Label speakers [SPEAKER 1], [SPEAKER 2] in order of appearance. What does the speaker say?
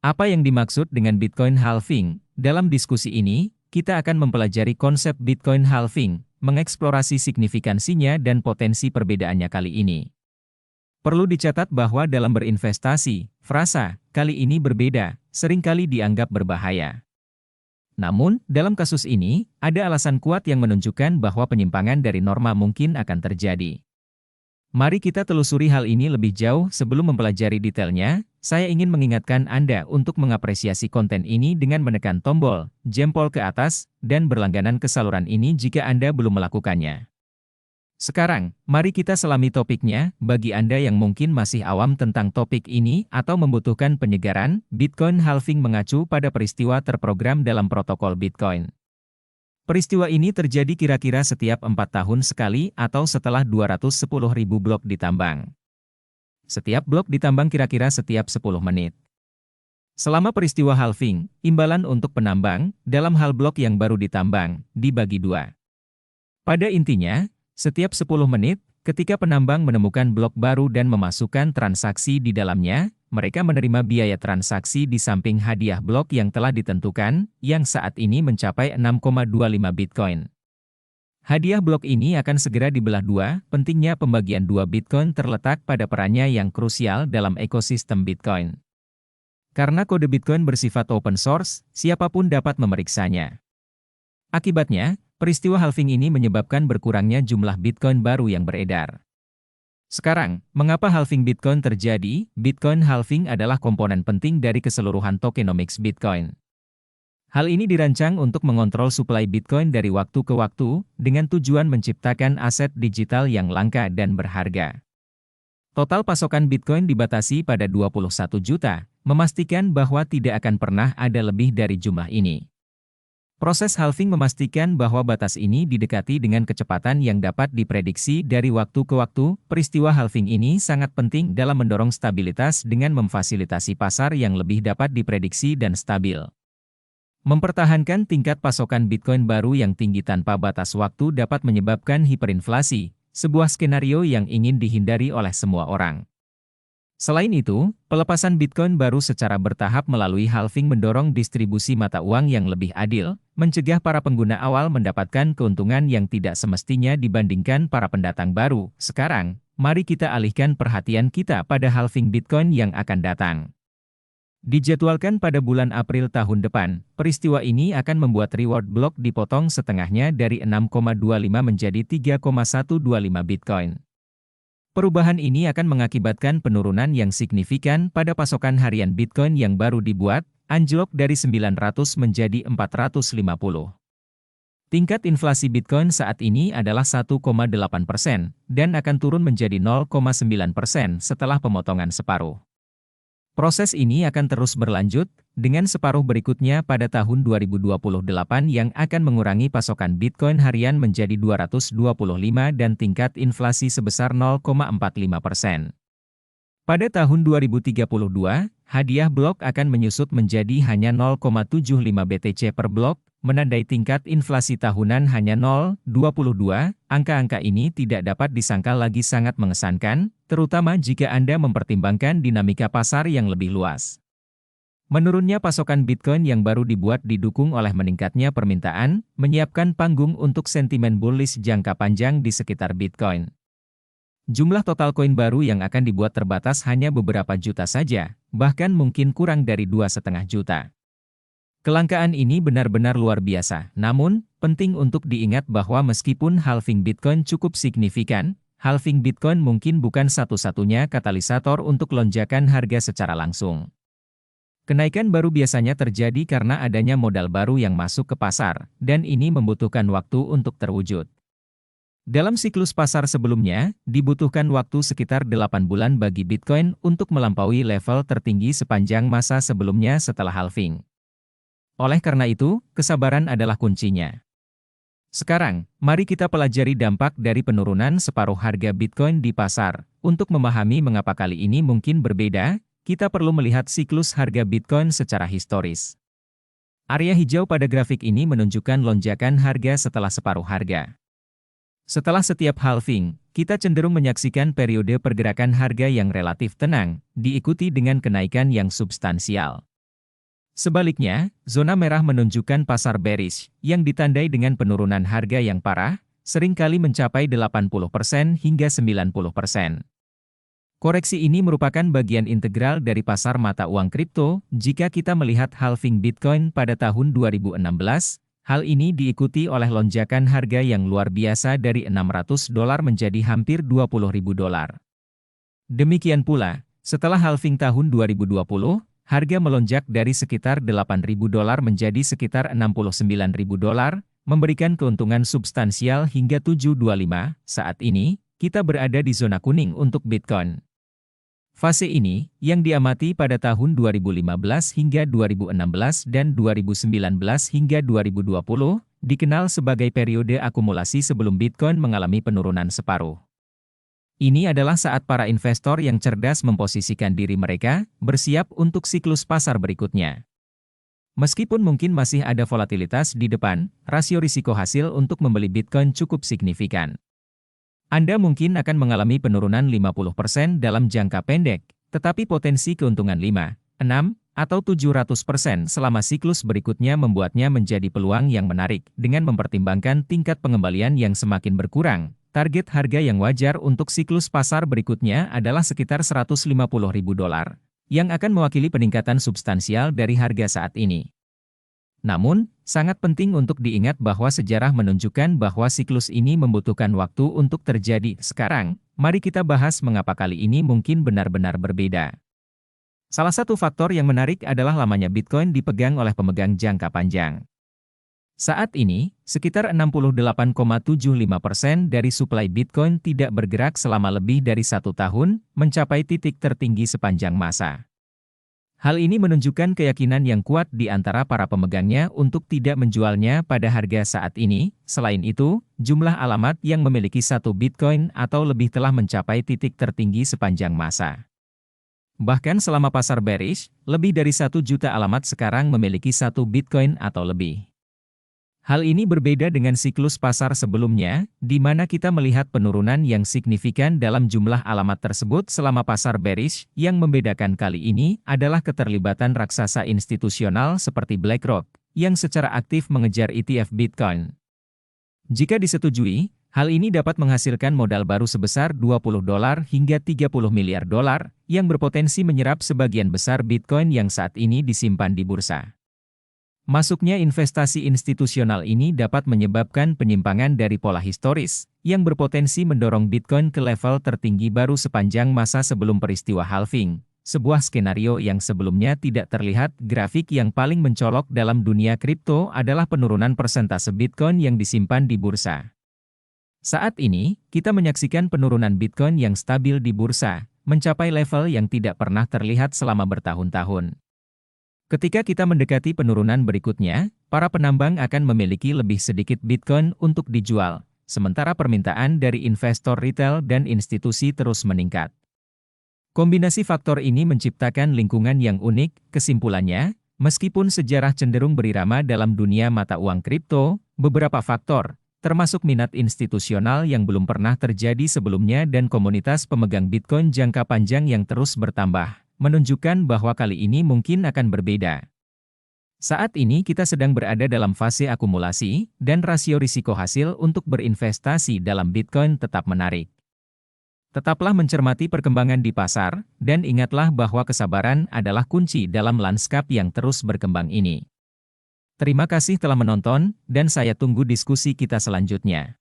[SPEAKER 1] Apa yang dimaksud dengan Bitcoin halving? Dalam diskusi ini, kita akan mempelajari konsep Bitcoin halving, mengeksplorasi signifikansinya dan potensi perbedaannya kali ini. Perlu dicatat bahwa dalam berinvestasi, frasa "kali ini berbeda" seringkali dianggap berbahaya. Namun, dalam kasus ini, ada alasan kuat yang menunjukkan bahwa penyimpangan dari norma mungkin akan terjadi. Mari kita telusuri hal ini lebih jauh. Sebelum mempelajari detailnya, saya ingin mengingatkan Anda untuk mengapresiasi konten ini dengan menekan tombol jempol ke atas dan berlangganan ke saluran ini jika Anda belum melakukannya. Sekarang, mari kita selami topiknya. Bagi Anda yang mungkin masih awam tentang topik ini atau membutuhkan penyegaran, Bitcoin halving mengacu pada peristiwa terprogram dalam protokol Bitcoin. Peristiwa ini terjadi kira-kira setiap 4 tahun sekali atau setelah 210.000 blok ditambang. Setiap blok ditambang kira-kira setiap 10 menit. Selama peristiwa halving, imbalan untuk penambang, dalam hal blok yang baru ditambang, dibagi dua. Pada intinya, setiap 10 menit, ketika penambang menemukan blok baru dan memasukkan transaksi di dalamnya, mereka menerima biaya transaksi di samping hadiah blok yang telah ditentukan, yang saat ini mencapai 6,25 Bitcoin. Hadiah blok ini akan segera dibelah dua. Pentingnya pembagian dua Bitcoin terletak pada perannya yang krusial dalam ekosistem Bitcoin. Karena kode Bitcoin bersifat open source, siapapun dapat memeriksanya. Akibatnya, peristiwa halving ini menyebabkan berkurangnya jumlah Bitcoin baru yang beredar. Sekarang, mengapa halving Bitcoin terjadi? Bitcoin halving adalah komponen penting dari keseluruhan tokenomics Bitcoin. Hal ini dirancang untuk mengontrol suplai Bitcoin dari waktu ke waktu, dengan tujuan menciptakan aset digital yang langka dan berharga. Total pasokan Bitcoin dibatasi pada 21 juta, memastikan bahwa tidak akan pernah ada lebih dari jumlah ini. Proses halving memastikan bahwa batas ini didekati dengan kecepatan yang dapat diprediksi dari waktu ke waktu. Peristiwa halving ini sangat penting dalam mendorong stabilitas dengan memfasilitasi pasar yang lebih dapat diprediksi dan stabil. Mempertahankan tingkat pasokan Bitcoin baru yang tinggi tanpa batas waktu dapat menyebabkan hiperinflasi, sebuah skenario yang ingin dihindari oleh semua orang. Selain itu, pelepasan Bitcoin baru secara bertahap melalui halving mendorong distribusi mata uang yang lebih adil, mencegah para pengguna awal mendapatkan keuntungan yang tidak semestinya dibandingkan para pendatang baru. Sekarang, mari kita alihkan perhatian kita pada halving Bitcoin yang akan datang. Dijadwalkan pada bulan April tahun depan, peristiwa ini akan membuat reward block dipotong setengahnya dari 6,25 menjadi 3,125 Bitcoin. Perubahan ini akan mengakibatkan penurunan yang signifikan pada pasokan harian Bitcoin yang baru dibuat, anjlok dari 900 menjadi 450. Tingkat inflasi Bitcoin saat ini adalah 1,8% dan akan turun menjadi 0,9% setelah pemotongan separuh. Proses ini akan terus berlanjut, dengan separuh berikutnya pada tahun 2028 yang akan mengurangi pasokan Bitcoin harian menjadi 225 dan tingkat inflasi sebesar 0,45%. Pada tahun 2032, hadiah blok akan menyusut menjadi hanya 0,75 BTC per blok, menandai tingkat inflasi tahunan hanya 0,22. Angka-angka ini tidak dapat disangkal lagi sangat mengesankan, terutama jika Anda mempertimbangkan dinamika pasar yang lebih luas. Menurunnya pasokan Bitcoin yang baru dibuat didukung oleh meningkatnya permintaan, menyiapkan panggung untuk sentimen bullish jangka panjang di sekitar Bitcoin. Jumlah total koin baru yang akan dibuat terbatas hanya beberapa juta saja, bahkan mungkin kurang dari 2,5 juta. Kelangkaan ini benar-benar luar biasa, namun, penting untuk diingat bahwa meskipun halving Bitcoin cukup signifikan, halving Bitcoin mungkin bukan satu-satunya katalisator untuk lonjakan harga secara langsung. Kenaikan baru biasanya terjadi karena adanya modal baru yang masuk ke pasar, dan ini membutuhkan waktu untuk terwujud. Dalam siklus pasar sebelumnya, dibutuhkan waktu sekitar 8 bulan bagi Bitcoin untuk melampaui level tertinggi sepanjang masa sebelumnya setelah halving. Oleh karena itu, kesabaran adalah kuncinya. Sekarang, mari kita pelajari dampak dari penurunan separuh harga Bitcoin di pasar. Untuk memahami mengapa kali ini mungkin berbeda, kita perlu melihat siklus harga Bitcoin secara historis. Area hijau pada grafik ini menunjukkan lonjakan harga setelah separuh harga. Setelah setiap halving, kita cenderung menyaksikan periode pergerakan harga yang relatif tenang, diikuti dengan kenaikan yang substansial. Sebaliknya, zona merah menunjukkan pasar bearish, yang ditandai dengan penurunan harga yang parah, seringkali mencapai 80% hingga 90%. Koreksi ini merupakan bagian integral dari pasar mata uang kripto. Jika kita melihat halving Bitcoin pada tahun 2016, hal ini diikuti oleh lonjakan harga yang luar biasa dari $600 menjadi hampir $20.000. Demikian pula, setelah halving tahun 2020, harga melonjak dari sekitar $8.000 menjadi sekitar $69.000, memberikan keuntungan substansial hingga 725. Saat ini, kita berada di zona kuning untuk Bitcoin. Fase ini, yang diamati pada tahun 2015 hingga 2016 dan 2019 hingga 2020, dikenal sebagai periode akumulasi sebelum Bitcoin mengalami penurunan separuh. Ini adalah saat para investor yang cerdas memposisikan diri mereka, bersiap untuk siklus pasar berikutnya. Meskipun mungkin masih ada volatilitas di depan, rasio risiko hasil untuk membeli Bitcoin cukup signifikan. Anda mungkin akan mengalami penurunan 50% dalam jangka pendek, tetapi potensi keuntungan 5, 6, atau 700% selama siklus berikutnya membuatnya menjadi peluang yang menarik. Dengan mempertimbangkan tingkat pengembalian yang semakin berkurang, target harga yang wajar untuk siklus pasar berikutnya adalah sekitar $150.000, yang akan mewakili peningkatan substansial dari harga saat ini. Namun, sangat penting untuk diingat bahwa sejarah menunjukkan bahwa siklus ini membutuhkan waktu untuk terjadi. Sekarang, mari kita bahas mengapa kali ini mungkin benar-benar berbeda. Salah satu faktor yang menarik adalah lamanya Bitcoin dipegang oleh pemegang jangka panjang. Saat ini, sekitar 68,75% dari suplai Bitcoin tidak bergerak selama lebih dari 1 tahun, mencapai titik tertinggi sepanjang masa. Hal ini menunjukkan keyakinan yang kuat di antara para pemegangnya untuk tidak menjualnya pada harga saat ini. Selain itu, jumlah alamat yang memiliki 1 Bitcoin atau lebih telah mencapai titik tertinggi sepanjang masa. Bahkan selama pasar bearish, lebih dari 1 juta alamat sekarang memiliki 1 Bitcoin atau lebih. Hal ini berbeda dengan siklus pasar sebelumnya, di mana kita melihat penurunan yang signifikan dalam jumlah alamat tersebut selama pasar bearish. Yang membedakan kali ini adalah keterlibatan raksasa institusional seperti BlackRock, yang secara aktif mengejar ETF Bitcoin. Jika disetujui, hal ini dapat menghasilkan modal baru sebesar $20 hingga $30 miliar, yang berpotensi menyerap sebagian besar Bitcoin yang saat ini disimpan di bursa. Masuknya investasi institusional ini dapat menyebabkan penyimpangan dari pola historis, yang berpotensi mendorong Bitcoin ke level tertinggi baru sepanjang masa sebelum peristiwa halving, sebuah skenario yang sebelumnya tidak terlihat. Grafik yang paling mencolok dalam dunia kripto adalah penurunan persentase Bitcoin yang disimpan di bursa. Saat ini, kita menyaksikan penurunan Bitcoin yang stabil di bursa, mencapai level yang tidak pernah terlihat selama bertahun-tahun. Ketika kita mendekati penurunan berikutnya, para penambang akan memiliki lebih sedikit Bitcoin untuk dijual, sementara permintaan dari investor retail dan institusi terus meningkat. Kombinasi faktor ini menciptakan lingkungan yang unik. Kesimpulannya, meskipun sejarah cenderung berirama dalam dunia mata uang kripto, beberapa faktor, termasuk minat institusional yang belum pernah terjadi sebelumnya dan komunitas pemegang Bitcoin jangka panjang yang terus bertambah, menunjukkan bahwa kali ini mungkin akan berbeda. Saat ini kita sedang berada dalam fase akumulasi, dan rasio risiko hasil untuk berinvestasi dalam Bitcoin tetap menarik. Tetaplah mencermati perkembangan di pasar, dan ingatlah bahwa kesabaran adalah kunci dalam lanskap yang terus berkembang ini. Terima kasih telah menonton, dan saya tunggu diskusi kita selanjutnya.